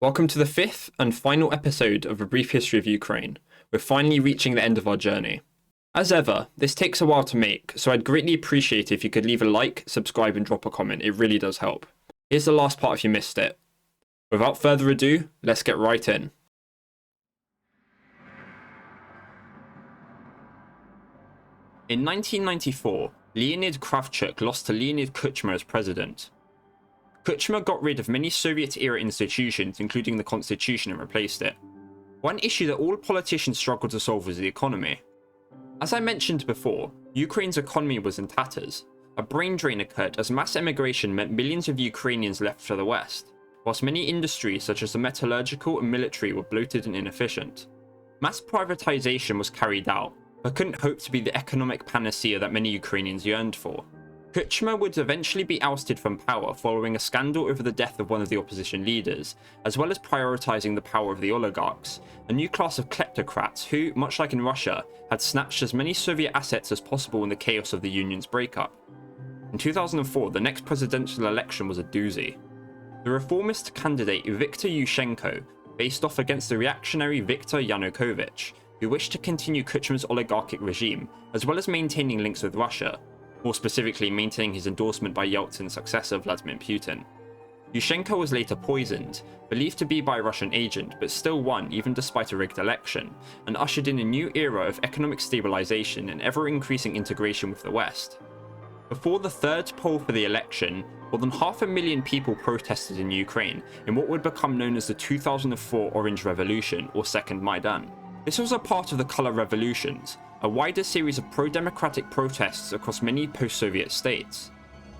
Welcome to the fifth and final episode of A Brief History of Ukraine. We're finally reaching the end of our journey. As ever, this takes a while to make, so I'd greatly appreciate if you could leave a like, subscribe and drop a comment. It really does help. Here's the last part if you missed it. Without further ado, let's get right in. In 1994, Leonid Kravchuk lost to Leonid Kuchma as president. Kuchma got rid of many Soviet-era institutions, including the constitution, and replaced it. One issue that all politicians struggled to solve was the economy. As I mentioned before, Ukraine's economy was in tatters. A brain drain occurred as mass emigration meant millions of Ukrainians left for the West, whilst many industries such as the metallurgical and military were bloated and inefficient. Mass privatization was carried out, but couldn't hope to be the economic panacea that many Ukrainians yearned for. Kuchma would eventually be ousted from power following a scandal over the death of one of the opposition leaders, as well as prioritizing the power of the oligarchs, a new class of kleptocrats who, much like in Russia, had snatched as many Soviet assets as possible in the chaos of the Union's breakup. In 2004, the next presidential election was a doozy. The reformist candidate Viktor Yushchenko faced off against the reactionary Viktor Yanukovych, who wished to continue Kuchma's oligarchic regime, as well as maintaining links with Russia, more specifically maintaining his endorsement by Yeltsin's successor Vladimir Putin. Yushchenko was later poisoned, believed to be by a Russian agent, but still won even despite a rigged election, and ushered in a new era of economic stabilization and ever-increasing integration with the West. Before the third poll for the election, more than 500,000 people protested in Ukraine in what would become known as the 2004 Orange Revolution, or Second Maidan. This was a part of the Color Revolutions, a wider series of pro-democratic protests across many post-Soviet states.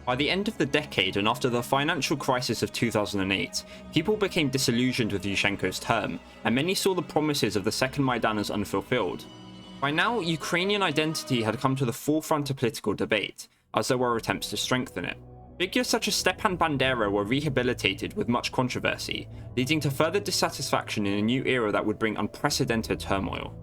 By the end of the decade and after the financial crisis of 2008, people became disillusioned with Yushchenko's term, and many saw the promises of the Second Maidan as unfulfilled. By now, Ukrainian identity had come to the forefront of political debate, as there were attempts to strengthen it. Figures such as Stepan Bandera were rehabilitated with much controversy, leading to further dissatisfaction in a new era that would bring unprecedented turmoil.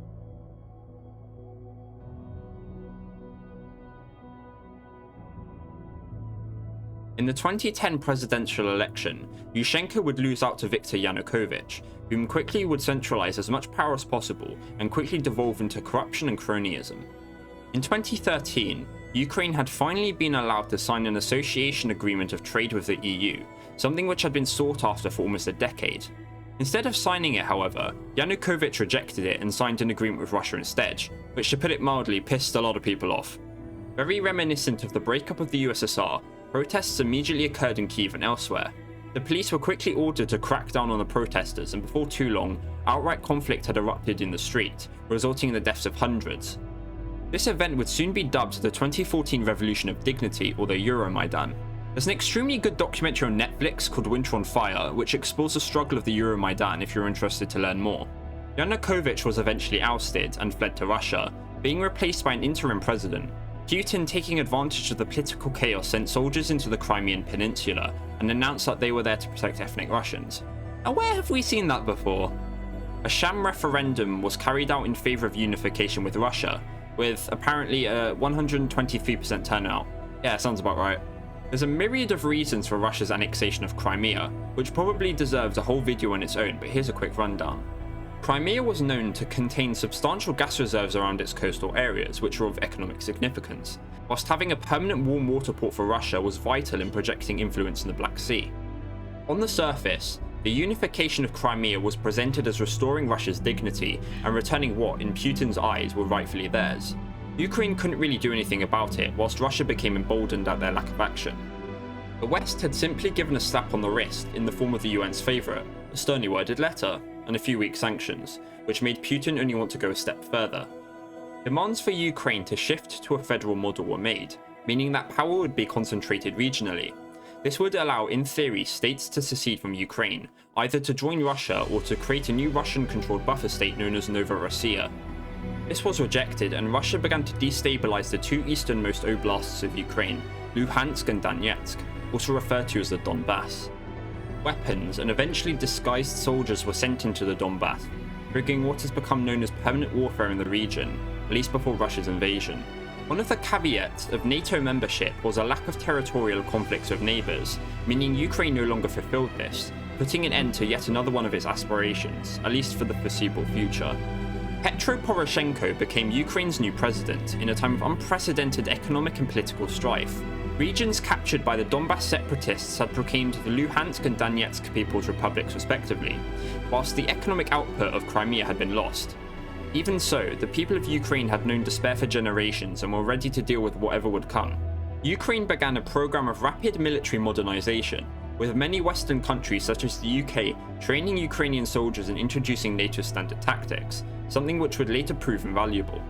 In the 2010 presidential election, Yushchenko would lose out to Viktor Yanukovych, whom quickly would centralize as much power as possible and quickly devolve into corruption and cronyism. In 2013, Ukraine had finally been allowed to sign an association agreement of trade with the EU, something which had been sought after for almost a decade. Instead of signing it, however, Yanukovych rejected it and signed an agreement with Russia instead, which, to put it mildly, pissed a lot of people off. Very reminiscent of the breakup of the USSR, protests immediately occurred in Kyiv and elsewhere. The police were quickly ordered to crack down on the protesters, and before too long, outright conflict had erupted in the street, resulting in the deaths of hundreds. This event would soon be dubbed the 2014 Revolution of Dignity, or the Euromaidan. There's an extremely good documentary on Netflix called Winter on Fire, which explores the struggle of the Euromaidan if you're interested to learn more. Yanukovych was eventually ousted and fled to Russia, being replaced by an interim president. Putin, taking advantage of the political chaos, sent soldiers into the Crimean Peninsula and announced that they were there to protect ethnic Russians. Now, where have we seen that before? A sham referendum was carried out in favour of unification with Russia, with apparently a 123% turnout. Yeah, sounds about right. There's a myriad of reasons for Russia's annexation of Crimea, which probably deserves a whole video on its own, but here's a quick rundown. Crimea was known to contain substantial gas reserves around its coastal areas, which were of economic significance, whilst having a permanent warm water port for Russia was vital in projecting influence in the Black Sea. On the surface, the unification of Crimea was presented as restoring Russia's dignity and returning what, in Putin's eyes, were rightfully theirs. Ukraine couldn't really do anything about it, whilst Russia became emboldened at their lack of action. The West had simply given a slap on the wrist in the form of the UN's favourite, a sternly worded letter, and a few weak sanctions, which made Putin only want to go a step further. Demands for Ukraine to shift to a federal model were made, meaning that power would be concentrated regionally. This would allow, in theory, states to secede from Ukraine, either to join Russia or to create a new Russian-controlled buffer state known as Novorossiya. This was rejected, and Russia began to destabilize the two easternmost oblasts of Ukraine, Luhansk and Donetsk, also referred to as the Donbass. Weapons and eventually disguised soldiers were sent into the Donbass, triggering what has become known as permanent warfare in the region, at least before Russia's invasion. One of the caveats of NATO membership was a lack of territorial conflicts with neighbours, meaning Ukraine no longer fulfilled this, putting an end to yet another one of its aspirations, at least for the foreseeable future. Petro Poroshenko became Ukraine's new president in a time of unprecedented economic and political strife. Regions captured by the Donbass separatists had proclaimed the Luhansk and Donetsk People's Republics respectively, whilst the economic output of Crimea had been lost. Even so, the people of Ukraine had known despair for generations and were ready to deal with whatever would come. Ukraine began a program of rapid military modernization, with many Western countries such as the UK training Ukrainian soldiers and introducing NATO standard tactics, something which would later prove invaluable.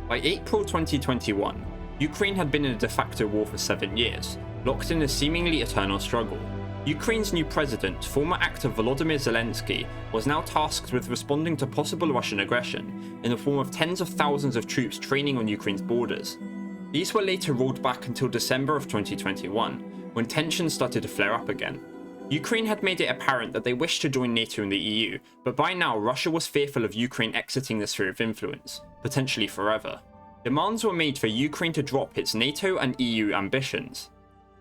By April 2021, Ukraine had been in a de facto war for 7 years, locked in a seemingly eternal struggle. Ukraine's new president, former actor Volodymyr Zelensky, was now tasked with responding to possible Russian aggression in the form of tens of thousands of troops training on Ukraine's borders. These were later rolled back until December of 2021, when tensions started to flare up again. Ukraine had made it apparent that they wished to join NATO and the EU, but by now Russia was fearful of Ukraine exiting the sphere of influence, potentially forever. Demands were made for Ukraine to drop its NATO and EU ambitions.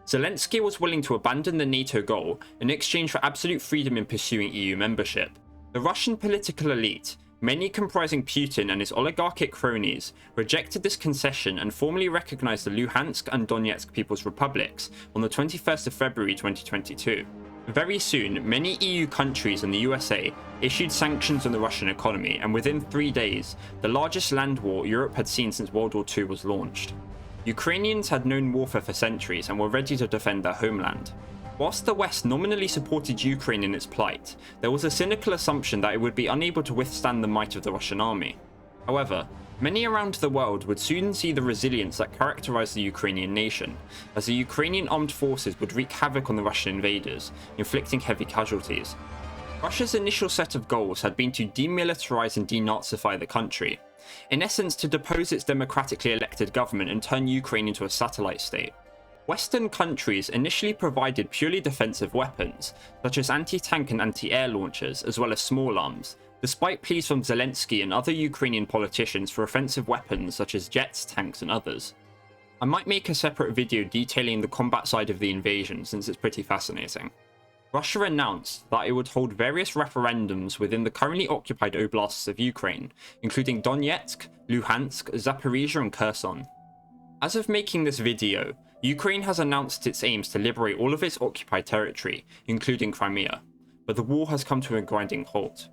Zelensky was willing to abandon the NATO goal in exchange for absolute freedom in pursuing EU membership. The Russian political elite, many comprising Putin and his oligarchic cronies, rejected this concession and formally recognized the Luhansk and Donetsk People's Republics on the 21st of February 2022. Very soon, many EU countries and the USA issued sanctions on the Russian economy, and within 3 days, the largest land war Europe had seen since World War II was launched. Ukrainians had known warfare for centuries and were ready to defend their homeland. Whilst the West nominally supported Ukraine in its plight, there was a cynical assumption that it would be unable to withstand the might of the Russian army. However, many around the world would soon see the resilience that characterized the Ukrainian nation, as the Ukrainian armed forces would wreak havoc on the Russian invaders, inflicting heavy casualties. Russia's initial set of goals had been to demilitarize and denazify the country, in essence to depose its democratically elected government and turn Ukraine into a satellite state. Western countries initially provided purely defensive weapons, such as anti-tank and anti-air launchers, as well as small arms, despite pleas from Zelensky and other Ukrainian politicians for offensive weapons such as jets, tanks, and others. I might make a separate video detailing the combat side of the invasion, since it's pretty fascinating. Russia announced that it would hold various referendums within the currently occupied oblasts of Ukraine, including Donetsk, Luhansk, Zaporizhia, and Kherson. As of making this video, Ukraine has announced its aims to liberate all of its occupied territory, including Crimea, but the war has come to a grinding halt.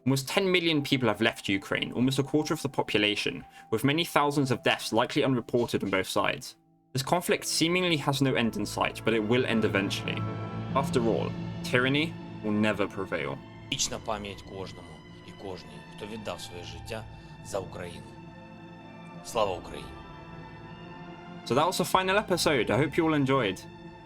Almost 10 million people have left Ukraine, almost a quarter of the population, with many thousands of deaths likely unreported on both sides. This conflict seemingly has no end in sight, but it will end eventually. After all, tyranny will never prevail. Вічна пам'ять кожному і кожній, хто віддав своє життя за Україну. Слава Україні! So that was the final episode. I hope you all enjoyed.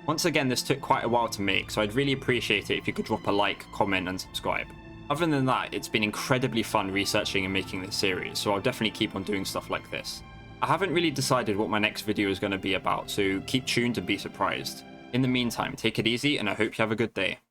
Once again, this took quite a while to make, so I'd really appreciate it if you could drop a like, comment, and subscribe. Other than that, it's been incredibly fun researching and making this series, so I'll definitely keep on doing stuff like this. I haven't really decided what my next video is going to be about, so keep tuned and be surprised. In the meantime, take it easy, and I hope you have a good day.